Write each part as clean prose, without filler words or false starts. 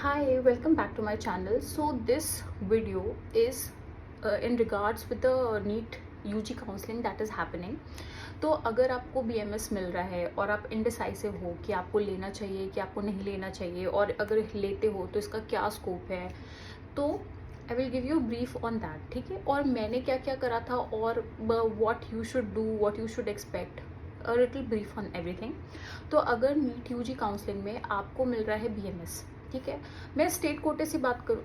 Hi, welcome back to my channel. So this video is in regards with the NEET UG counseling that is happening. तो अगर आपको BMS मिल रहा है और आप इंडिसाइसिव हो कि आपको लेना चाहिए कि आपको नहीं लेना चाहिए, और अगर लेते हो तो इसका क्या स्कोप है, तो I will give you brief on that. ठीक है, और मैंने क्या क्या करा था और what you should do, what you should expect, a little brief on everything. तो अगर नीट यूजी काउंसलिंग में आपको मिल रहा है BMS, ठीक है, मैं स्टेट कोटे से बात करूँ,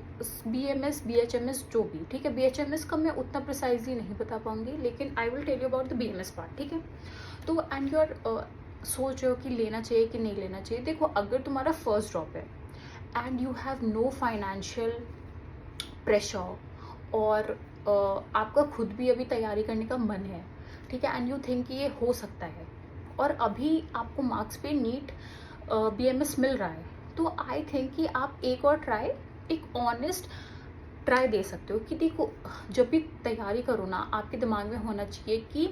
BMS BHMS जो भी, ठीक है, BHMS का मैं उतना प्रिसाइजली नहीं बता पाऊंगी, लेकिन I will tell you about the BMS part. ठीक है, तो एंड यू आर सोच रहे हो कि लेना चाहिए कि नहीं लेना चाहिए. देखो, अगर तुम्हारा फर्स्ट ड्रॉप है and you have no financial pressure और आपका खुद भी अभी तैयारी करने का मन है, ठीक है, एंड यू थिंक कि ये हो सकता है, और अभी आपको मार्क्स पे नीट BMS मिल रहा है, तो आई थिंक कि आप एक और ट्राई, एक ऑनेस्ट ट्राई दे सकते हो. कि देखो, जब भी तैयारी करो ना, आपके दिमाग में होना चाहिए कि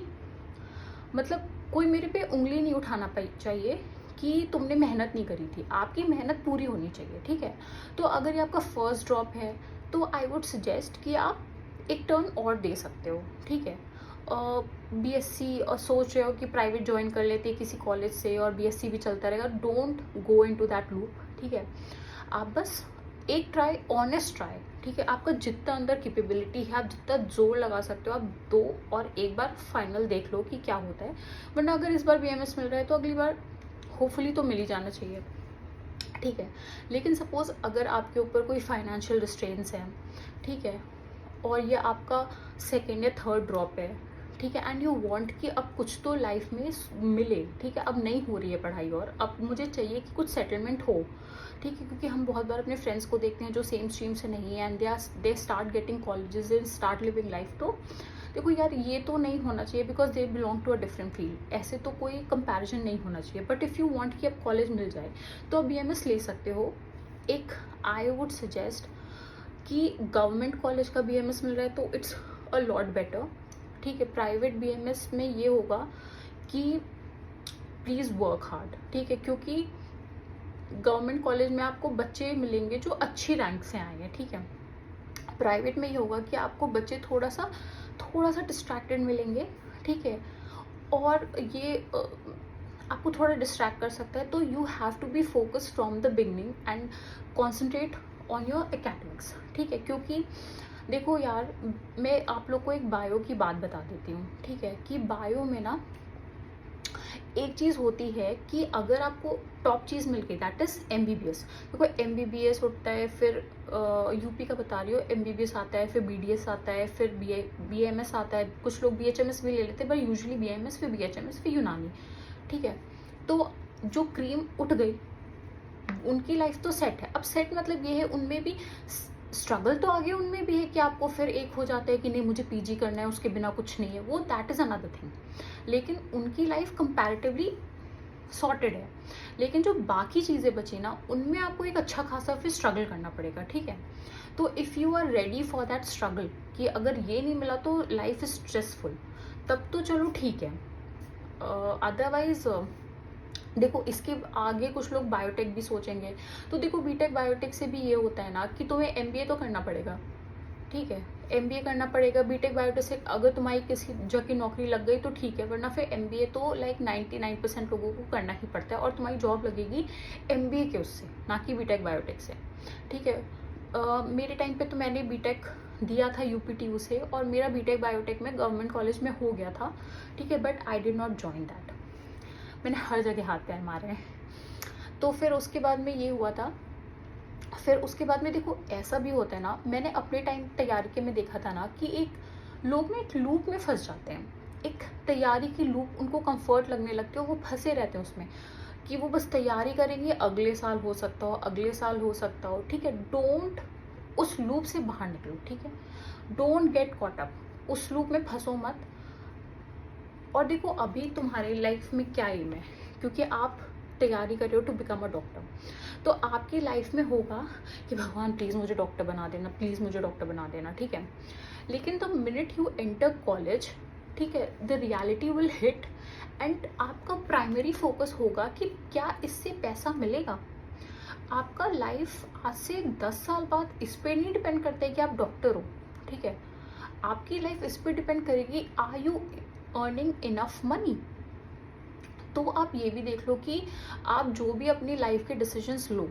मतलब कोई मेरे पे उंगली नहीं उठाना चाहिए कि तुमने मेहनत नहीं करी थी, आपकी मेहनत पूरी होनी चाहिए. ठीक है, तो अगर ये आपका फर्स्ट ड्रॉप है तो आई वुड सजेस्ट कि आप एक टर्न और दे सकते हो. ठीक है, BSc और सोच रहे हो कि प्राइवेट ज्वाइन कर लेते किसी कॉलेज से और BSc भी चलता रहेगा, don't go into that loop. ठीक है, आप बस एक ट्राई, ऑनेस्ट ट्राई, ठीक है, आपका जितना अंदर कैपेबिलिटी है, आप जितना जोर लगा सकते हो आप दो, और एक बार फाइनल देख लो कि क्या होता है. वरना अगर इस बार BMS मिल रहा है तो अगली बार होपफुली तो मिल ही जाना चाहिए. ठीक है, लेकिन सपोज अगर आपके ऊपर कोई फाइनेंशियल रिस्ट्रेंट्स हैं, ठीक है, और ये आपका सेकेंड या थर्ड ड्रॉप है, ठीक है, एंड यू वांट कि अब कुछ तो लाइफ में मिले, ठीक है, अब नहीं हो रही है पढ़ाई और अब मुझे चाहिए कि कुछ सेटलमेंट हो. ठीक है, क्योंकि हम बहुत बार अपने फ्रेंड्स को देखते हैं जो सेम स्ट्रीम से नहीं है, and they start getting colleges and start living life. तो देखो यार, ये तो नहीं होना चाहिए because they belong to a different field, ऐसे तो कोई कंपैरिजन नहीं होना चाहिए. बट इफ़ यू वांट कि अब कॉलेज मिल जाए तो अब BMS ले सकते हो. एक आई वुड सजेस्ट कि गवर्नमेंट कॉलेज का BMS मिल रहा है तो इट्स अ लॉट बेटर. ठीक है, प्राइवेट BMS में ये होगा कि प्लीज़ वर्क हार्ड. ठीक है, क्योंकि गवर्नमेंट कॉलेज में आपको बच्चे मिलेंगे जो अच्छी रैंक से आए हैं. ठीक है, प्राइवेट में ये होगा कि आपको बच्चे थोड़ा सा डिस्ट्रैक्टेड मिलेंगे. ठीक है, और ये आपको थोड़ा डिस्ट्रैक्ट कर सकता है. तो you have to be focused from the beginning and concentrate on your academics. ठीक है, क्योंकि देखो यार, मैं आप लोग को एक बायो की बात बता देती हूँ. ठीक है, कि बायो में ना एक चीज़ होती है कि अगर आपको टॉप चीज़ मिल गई, दैट इज़ MBBS. देखो, MBBS होता है, फिर यूपी का बता रही हो, MBBS आता है, फिर BDS आता है, फिर BMS आता है, कुछ लोग BHMS भी ले लेते हैं, बट यूजुअली BMS फिर BHMS फिर यूनानी. ठीक है, तो जो क्रीम उठ गई उनकी लाइफ तो सेट है. अब सेट मतलब ये है, उनमें भी स्ट्रगल तो आगे उनमें भी है कि आपको फिर एक हो जाता है कि नहीं मुझे PG करना है, उसके बिना कुछ नहीं है, वो दैट इज़ अनदर थिंग. लेकिन उनकी लाइफ कंपैरेटिवली सॉर्टेड है. लेकिन जो बाकी चीज़ें बची ना, उनमें आपको एक अच्छा खासा फिर स्ट्रगल करना पड़ेगा. ठीक है, तो if you are ready for that struggle कि अगर ये नहीं मिला तो लाइफ इज स्ट्रेसफुल, तब तो चलो ठीक है. अदरवाइज देखो, इसके आगे कुछ लोग बायोटेक भी सोचेंगे. तो देखो, बीटेक बायोटेक से भी ये होता है ना कि तुम्हें MBA तो करना पड़ेगा. ठीक है, MBA करना पड़ेगा. बीटेक बायोटेक से अगर तुम्हारी किसी जगह की नौकरी लग गई तो ठीक है, वरना फिर MBA तो लाइक 99% लोगों को करना ही पड़ता है, और तुम्हारी जॉब लगेगी MBA के उससे, ना कि बीटेक बायोटेक से. ठीक है, मेरे टाइम पे तो मैंने बीटेक दिया था UPTU से, और मेरा बीटेक बायोटेक में गवर्नमेंट कॉलेज में हो गया था. ठीक है, but I did not join that. मैंने हर जगह हाथ पैर मारे हैं. तो फिर उसके बाद में ये हुआ था. फिर उसके बाद में देखो, ऐसा भी होता है ना, मैंने अपने टाइम तैयारी के में देखा था ना कि एक लोग ना एक लूप में फंस जाते हैं. एक तैयारी की लूप उनको कंफर्ट लगने लगती है, वो फंसे रहते हैं उसमें कि वो बस तैयारी करेंगे, अगले साल हो सकता हो, अगले साल हो सकता हो. ठीक है, डोंट उस लूप से बाहर निकलो. ठीक है, डोंट गेट कॉट अप, उस लूप में फंसो मत. और देखो, अभी तुम्हारी लाइफ में क्या एम है, क्योंकि आप तैयारी कर रहे हो टू बिकम अ डॉक्टर, तो आपकी लाइफ में होगा कि भगवान प्लीज़ मुझे डॉक्टर बना देना, प्लीज़ मुझे डॉक्टर बना देना. ठीक है, लेकिन the minute you enter college, ठीक है, the reality will hit, and आपका प्राइमरी फोकस होगा कि क्या इससे पैसा मिलेगा. आपका लाइफ आज से 10 साल बाद इस पे नहीं डिपेंड करता है कि आप डॉक्टर हो, ठीक है। आपकी लाइफ इस पे डिपेंड करेगी, are you earning enough money. तो आप ये भी देख लो कि आप जो भी अपनी लाइफ के डिसीजंस लो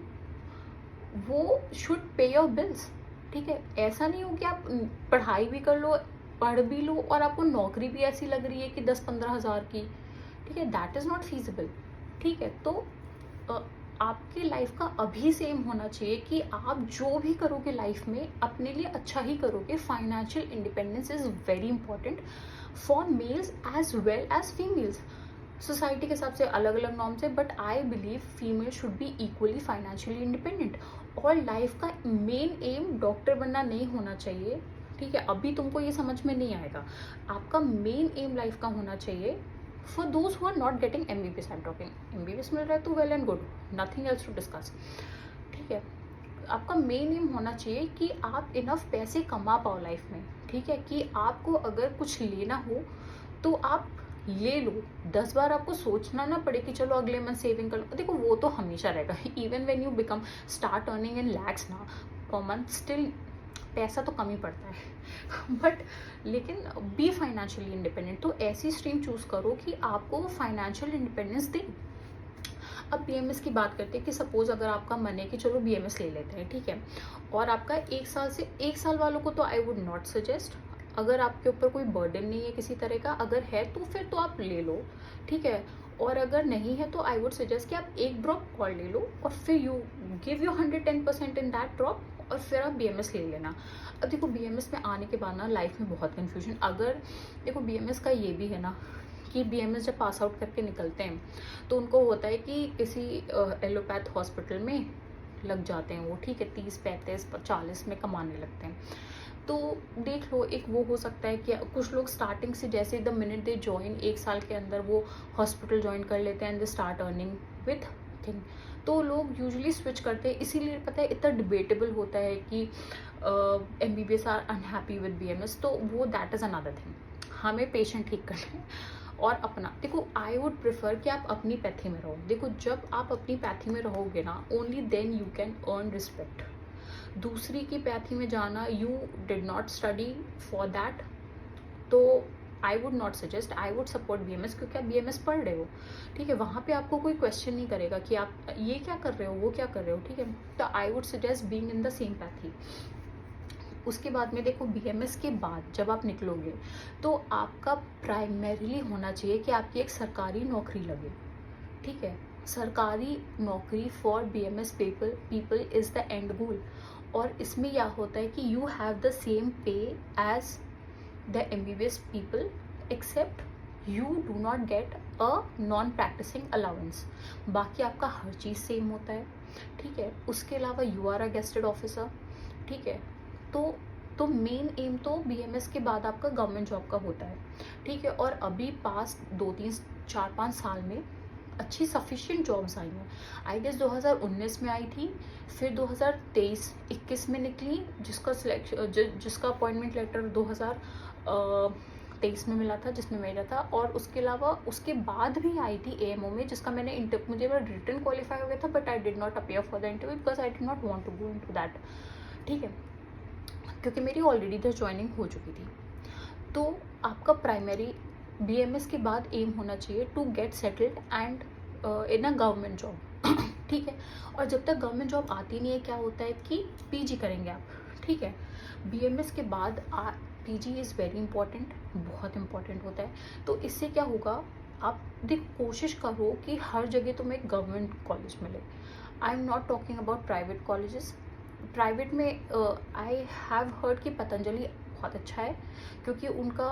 वो शुड पे योर बिल्स, ठीक है। ऐसा नहीं हो कि आप पढ़ाई भी कर लो, पढ़ भी लो और आपको नौकरी भी ऐसी लग रही है कि 10-15 हज़ार की, ठीक है। दैट इज़ नॉट फीजिबल, ठीक है। तो आपकी लाइफ का अभी से एम होना चाहिए कि आप जो भी करोगे लाइफ में अपने लिए अच्छा ही करोगे। Financial independence is very important for males as well as females. Society के हिसाब से अलग अलग नॉर्म्स है, but I believe female should be equally financially independent. और लाइफ का मेन एम डॉक्टर बनना नहीं होना चाहिए, ठीक है। अभी तुमको ये समझ में नहीं आएगा। आपका मेन एम लाइफ का होना चाहिए for those who are not getting MBBS। I am talking MBBS मिल रहा है तो well and good, nothing else to discuss, ठीक है। आपका मेन एम होना चाहिए कि आप इनफ पैसे कमा पाओ लाइफ में, ठीक है। कि आपको अगर कुछ लेना हो तो आप ले लो, 10 बार आपको सोचना ना पड़े कि चलो अगले मंथ सेविंग कर लो। देखो वो तो हमेशा रहेगा, even when you become start earning in lakhs ना पर मंथ, स्टिल पैसा तो कम ही पड़ता है बट लेकिन बी फाइनेंशियली इंडिपेंडेंट। तो ऐसी स्ट्रीम चूज करो कि आपको फाइनेंशियल इंडिपेंडेंस दे। अब BMS की बात करते हैं कि सपोज अगर आपका मन है कि चलो BMS ले लेते हैं, ठीक है। और आपका 1 साल वालों को तो आई वुड नॉट सजेस्ट, अगर आपके ऊपर कोई बर्डन नहीं है किसी तरह का, अगर है तो फिर तो आप ले लो, ठीक है। और अगर नहीं है तो आई वुड सजेस्ट कि आप एक ड्रॉप और ले लो और फिर you give you 110% in that drop और फिर आप BMS ले लेना। अब देखो BMS में आने के बाद ना लाइफ में बहुत कन्फ्यूजन, अगर देखो BMS का ये भी है ना कि BMS जब पास आउट करके निकलते हैं तो उनको होता है कि किसी एलोपैथ हॉस्पिटल में लग जाते हैं वो, ठीक है। 30, 35, 40 में कमाने लगते हैं। तो देख लो, एक वो हो सकता है कि कुछ लोग स्टार्टिंग से जैसे द मिनट दे ज्वाइन 1 साल के अंदर वो हॉस्पिटल ज्वाइन कर लेते हैं and they start earning with thing. तो लोग यूजुअली स्विच करते हैं, इसीलिए पता है इतना डिबेटेबल होता है कि MBBS are unhappy with BMS। तो वो दैट इज़ अनदर थिंग, हमें पेशेंट ठीक करना है और अपना। देखो आई वुड प्रेफर कि आप अपनी पैथी में रहो। देखो जब आप अपनी पैथी में रहोगे ना, only then you can earn respect. दूसरी की पैथी में जाना, you did not study for that, तो I would not suggest, I would support BMS, क्योंकि आप BMS पढ़ रहे हो, ठीक है। वहाँ पे आपको कोई क्वेश्चन नहीं करेगा कि आप ये क्या कर रहे हो, वो क्या कर रहे हो, ठीक है। तो I would suggest being in the same pathy. उसके बाद में देखो BMS के बाद जब आप निकलोगे तो आपका प्राइमरीली होना चाहिए कि आपकी एक सरकारी नौकरी लगे, ठीक है। सरकारी नौकरी for BMS people is the end goal. और इसमें क्या होता है कि you have the same pay as the MBBS people except you do not get a non practising allowance. बाकी आपका हर चीज़ सेम होता है, ठीक है। उसके अलावा you are a gazetted officer, ठीक है। तो मेन एम तो BMS के बाद आपका गवर्नमेंट जॉब का होता है, ठीक है। और अभी पास्ट 2, 3, 4, 5 साल में अच्छी सफिशिएंट जॉब्स आई हैं। आई गेस 2019 में आई थी, फिर 2023-21 में निकली, जिसका अपॉइंटमेंट लेटर 2023 में मिला था, जिसमें मेरा था। और उसके अलावा उसके बाद भी आई थी AMO में, जिसका मुझे रिटर्न क्वालिफाई हो गया था, but I did not appear for the interview because I did not want to go into that, ठीक है, क्योंकि मेरी ऑलरेडी द ज्वाइनिंग हो चुकी थी। तो आपका प्राइमरी BMS के बाद एम होना चाहिए to get settled and in a government job, ठीक है। और जब तक गवर्नमेंट जॉब आती नहीं है, क्या होता है कि PG करेंगे आप, ठीक है। BMS के बाद PG इज़ वेरी इंपॉर्टेंट, बहुत इंपॉर्टेंट होता है। तो इससे क्या होगा, आप कोशिश करो कि हर जगह तुम्हें गवर्नमेंट कॉलेज मिले। I am not talking about private colleges. Private में आई हैव हर्ड कि पतंजलि बहुत अच्छा है, क्योंकि उनका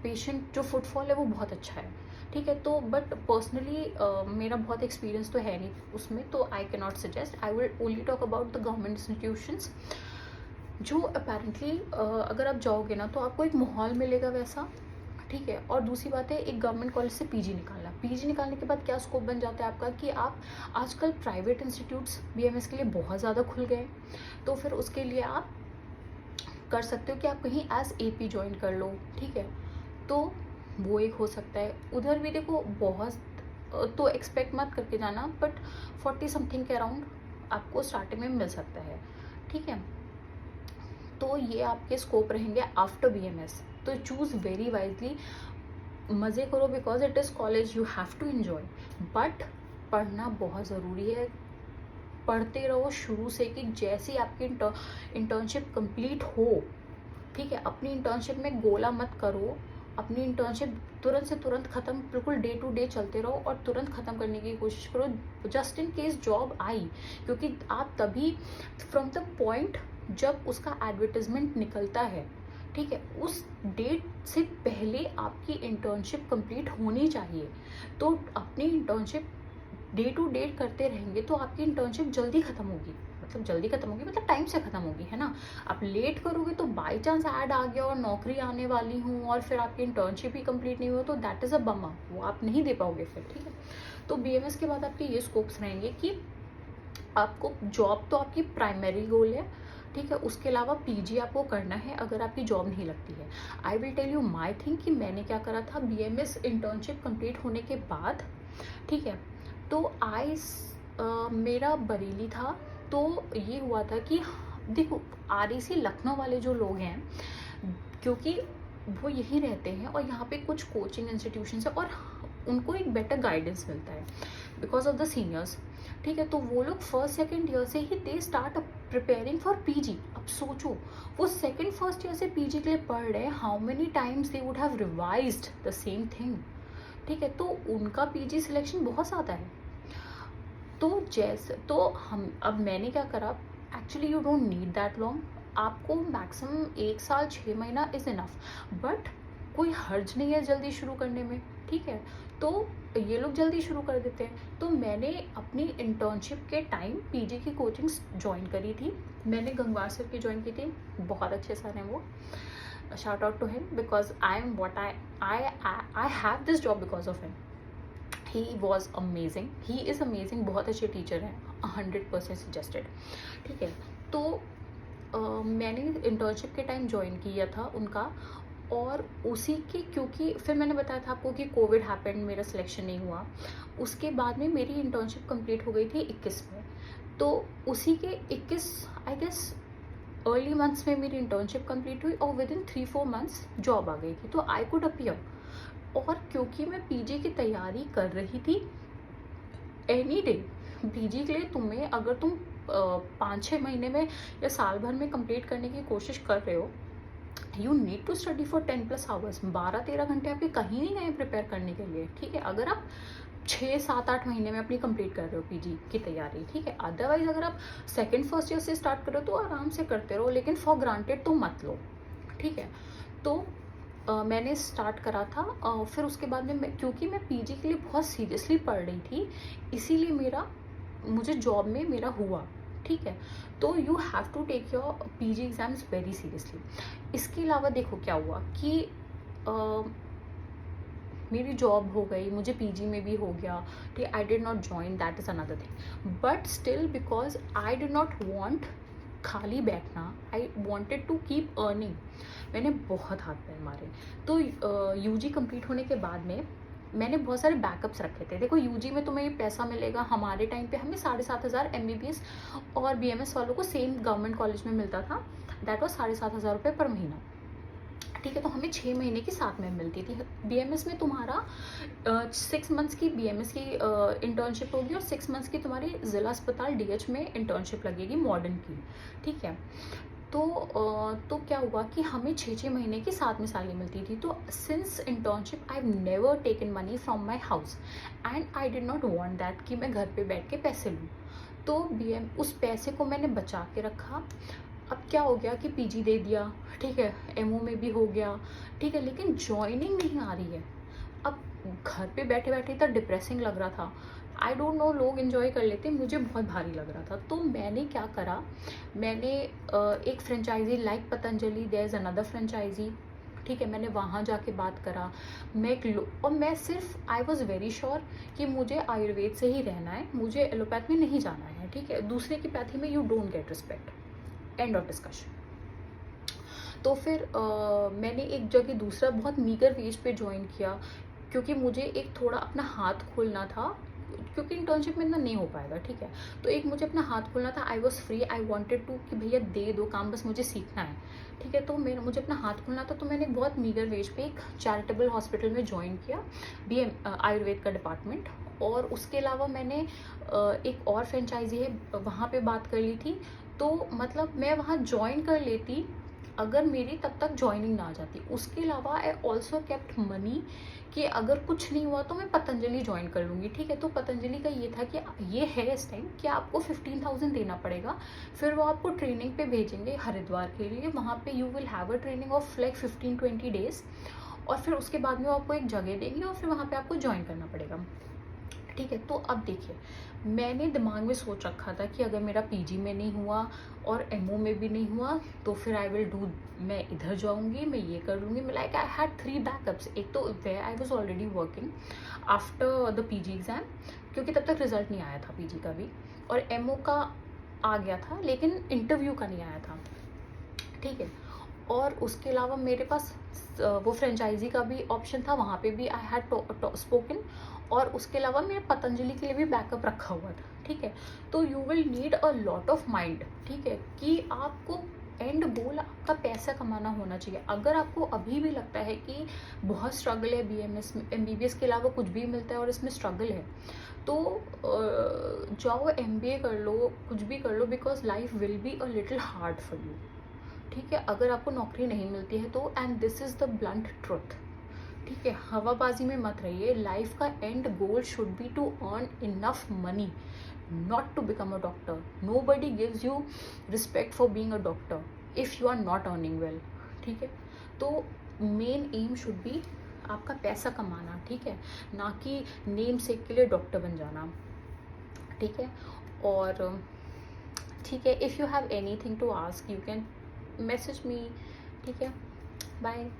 पेशेंट जो फुटफॉल है वो बहुत अच्छा है, ठीक है। तो बट पर्सनली मेरा बहुत एक्सपीरियंस तो है नहीं उसमें, तो I can not suggest. I will only talk about the government institutions, जो अपेरेंटली अगर आप जाओगे ना तो आपको एक माहौल मिलेगा वैसा, ठीक है। और दूसरी बात है, एक गवर्नमेंट कॉलेज से PG निकालना, PG निकालने के बाद क्या स्कोप बन जाता है आपका कि आप आजकल प्राइवेट इंस्टीट्यूट्स BMS के लिए बहुत ज़्यादा खुल गए, तो फिर उसके लिए आप कर सकते हो कि आप कहीं एज AP ज्वाइन कर लो, ठीक है। तो वो एक हो सकता है। उधर भी देखो बहुत तो एक्सपेक्ट मत करके जाना, बट 40 समथिंग के अराउंड आपको स्टार्टिंग में मिल सकता है, ठीक है। तो ये आपके स्कोप रहेंगे आफ्टर BMS। तो चूज़ वेरी वाइजली, मज़े करो because it is college, you have to enjoy, but पढ़ना बहुत ज़रूरी है। पढ़ते रहो शुरू से कि जैसे ही आपकी इंटर्नशिप कंप्लीट हो, ठीक है, अपनी इंटर्नशिप में गोला मत करो। अपनी इंटर्नशिप तुरंत से तुरंत ख़त्म, बिल्कुल डे टू डे चलते रहो और तुरंत ख़त्म करने की कोशिश करो, जस्ट इन केस जॉब आई। क्योंकि आप तभी, फ्रॉम द पॉइंट जब उसका एडवर्टाइजमेंट निकलता है, ठीक है, उस डेट से पहले आपकी इंटर्नशिप कंप्लीट होनी चाहिए। तो अपनी इंटर्नशिप डे टू डे करते रहेंगे तो आपकी इंटर्नशिप जल्दी ख़त्म होगी, मतलब जल्दी ख़त्म होगी मतलब टाइम से ख़त्म होगी, है ना। आप लेट करोगे तो बाई चांस ऐड आ गया और नौकरी आने वाली हूँ और फिर आपकी इंटर्नशिप ही कंप्लीट नहीं हुआ, तो दैट इज़ अ बम्मा, वो आप नहीं दे पाओगे फिर, ठीक है। तो BMS के बाद आपके ये स्कोप्स रहेंगे कि आपको जॉब तो आपकी प्राइमरी गोल है, ठीक है, उसके अलावा PG आपको करना है अगर आपकी जॉब नहीं लगती है। I will tell you my thing कि मैंने क्या करा था BMS इंटर्नशिप कंप्लीट होने के बाद, ठीक है। तो मेरा बरेली था, तो ये हुआ था कि देखो REC लखनऊ वाले जो लोग हैं, क्योंकि वो यहीं रहते हैं और यहाँ पे कुछ कोचिंग इंस्टीट्यूशंस है और उनको एक बेटर गाइडेंस मिलता है बिकॉज ऑफ द सीनियर्स, ठीक है। तो वो लोग फर्स्ट सेकेंड ईयर से ही they start preparing for PG। अब सोचो वो सेकेंड फर्स्ट ईयर से PG के लिए पढ़ रहे हैं, how many times they would have revised the same thing, ठीक है। तो उनका PG सिलेक्शन बहुत ज़्यादा है। तो जैसे तो अब मैंने क्या करा, actually you don't need that long, आपको मैक्सिमम 1 साल 6 महीना इज़ इनफ, बट कोई हर्ज नहीं है जल्दी शुरू करने में, ठीक है। तो ये लोग जल्दी शुरू कर देते हैं। तो मैंने अपनी इंटर्नशिप के टाइम PG की कोचिंग्स ज्वाइन करी थी। मैंने गंगवार सर की ज्वाइन की थी, बहुत अच्छे सर हैं वो, shout out to him because I am what I have this job because of him. He was amazing, he is amazing, बहुत अच्छे टीचर हैं, 100% सजेस्टेड, ठीक है। तो मैंने इंटर्नशिप के टाइम ज्वाइन किया था उनका, और उसी के, क्योंकि फिर मैंने बताया था आपको कि कोविड हैपेंड, मेरा सिलेक्शन नहीं हुआ। उसके बाद में मेरी इंटर्नशिप कंप्लीट हो गई थी 21 में, तो उसी के 21 आई गेस अर्ली मंथ्स में मेरी इंटर्नशिप कंप्लीट हुई और विद इन 3-4 मंथ्स जॉब आ गई थी, तो आई कुड अपीयर। और क्योंकि मैं PG की तैयारी कर रही थी, एनी डे PG के लिए तुम्हें, अगर तुम 5-6 महीने में या साल भर में कंप्लीट करने की कोशिश कर रहे हो, you need to study for 10+ hours. 12-13 घंटे आपके कहीं नहीं गए प्रिपेयर करने के लिए, ठीक है, अगर आप 6-7-8 महीने में अपनी कंप्लीट कर रहे हो PG की तैयारी, ठीक है। अदरवाइज अगर आप सेकेंड फर्स्ट ईयर से स्टार्ट करो तो आराम से करते रहो, लेकिन फॉर ग्रांटेड तो मत लो, ठीक है। तो मैंने स्टार्ट करा था, फिर उसके बाद में क्योंकि मैं PG के लिए बहुत सीरियसली पढ़ रही थी, इसीलिए मुझे जॉब में मेरा हुआ, ठीक है। तो you have to take your PG exams very seriously. इसके अलावा देखो क्या हुआ कि मेरी जॉब हो गई, मुझे PG में भी हो गया, ठीक। I did not join, that is another thing, but still because I did not want खाली बैठना, I wanted to keep earning. मैंने बहुत हाथ पैर मारे। तो UG कंप्लीट होने के बाद में मैंने बहुत सारे बैकअप्स रखे थे। देखो UG में तुम्हें ये पैसा मिलेगा, हमारे टाइम पे हमें 7,500 MBBS और BMS वालों को सेम गवर्नमेंट कॉलेज में मिलता था, दैट वॉज 7,500 रुपये पर महीना, ठीक है। तो हमें 6 महीने की साथ में मिलती थी। BMS में तुम्हारा 6 मंथ्स की BMS की इंटर्नशिप होगी और 6 मंथ्स की तुम्हारी ज़िला अस्पताल DH में इंटर्नशिप लगेगी मॉडर्न की, ठीक है। तो क्या हुआ कि हमें 6-6 महीने की साथ में सैलरी मिलती थी। तो since internship I have never taken money from my house and I did not want that कि मैं घर पे बैठ के पैसे लूँ। तो उस पैसे को मैंने बचा के रखा। अब क्या हो गया कि PG दे दिया, ठीक है, MO में भी हो गया, ठीक है, लेकिन जॉइनिंग नहीं आ रही है। अब घर पे बैठे बैठे इतना डिप्रेसिंग लग रहा था। आई डोंट नो, लोग इन्जॉय कर लेते, मुझे बहुत भारी लग रहा था। तो मैंने क्या करा, मैंने एक franchise like Patanjali, there is another franchise, ठीक है, मैंने वहाँ जाके बात करा। और मैं सिर्फ आई वॉज़ वेरी श्योर कि मुझे आयुर्वेद से ही रहना है, मुझे एलोपैथ में नहीं जाना है, ठीक है। दूसरे की पैथी में you don't get respect, end of discussion. तो फिर मैंने एक जगह दूसरा बहुत मीगर वेज पे ज्वाइन किया, क्योंकि मुझे एक थोड़ा अपना हाथ खोलना था क्योंकि इंटर्नशिप में इतना नहीं हो पाएगा, ठीक है। तो एक मुझे अपना हाथ खोलना था, I was free, I wanted to कि भैया दे दो काम, बस मुझे सीखना है, ठीक है। तो मुझे अपना हाथ खोलना था, तो मैंने एक बहुत मीगर वेज पे एक चैरिटेबल हॉस्पिटल में ज्वाइन किया, BM आयुर्वेद का डिपार्टमेंट। और उसके अलावा मैंने एक और फ्रेंचाइजी है वहाँ पे बात कर ली थी। तो मतलब मैं वहाँ ज्वाइन कर लेती अगर मेरी तब तक ज्वाइनिंग ना आ जाती। उसके अलावा आई ऑल्सो केप्ट मनी कि अगर कुछ नहीं हुआ तो मैं पतंजलि ज्वाइन कर लूँगी, ठीक है। तो पतंजलि का ये था कि ये है इस टाइम कि आपको 15,000 देना पड़ेगा, फिर वो आपको ट्रेनिंग पे भेजेंगे हरिद्वार के लिए। वहाँ पे you will have a training of like 15-20 days, और फिर उसके बाद में वो आपको एक जगह देंगे और फिर वहाँ पे आपको ज्वाइन करना पड़ेगा, ठीक है। तो अब देखिए, मैंने दिमाग में सोच रखा था कि अगर मेरा पीजी में नहीं हुआ और एमओ में भी नहीं हुआ तो फिर आई विल डू, मैं इधर जाऊंगी, मैं ये कर लूँगी। मैं लाइक आई हैड 3 बैकअप्स। एक तो way I was already working after the PG exam, क्योंकि तब तक रिजल्ट नहीं आया था पीजी का भी, और एमओ का आ गया था लेकिन इंटरव्यू का नहीं आया था, ठीक है। और उसके अलावा मेरे पास वो फ्रेंचाइजी का भी ऑप्शन था, वहाँ पे भी आई हैड स्पोकन, और उसके अलावा मैंने पतंजलि के लिए भी बैकअप रखा हुआ था, ठीक है। तो you will need a lot of mind, ठीक है, कि आपको एंड गोल आपका पैसा कमाना होना चाहिए। अगर आपको अभी भी लगता है कि बहुत स्ट्रगल है BMS में, MBBS के अलावा कुछ भी मिलता है और इसमें स्ट्रगल है, तो जाओ MBA कर लो, कुछ भी कर लो, because life will be a little hard for you, ठीक है। अगर आपको नौकरी नहीं मिलती है तो, and this is the blunt truth, ठीक है, हवाबाजी में मत रहिए। लाइफ का end goal should be to earn enough money, not to become a doctor. Nobody gives you respect for being a doctor if you are not earning well, ठीक है। तो मेन एम शुड बी आपका पैसा कमाना, ठीक है, ना कि नेम सेक के लिए डॉक्टर बन जाना, ठीक है। और ठीक है, if you have anything to ask you can message me, ठीक है। बाय।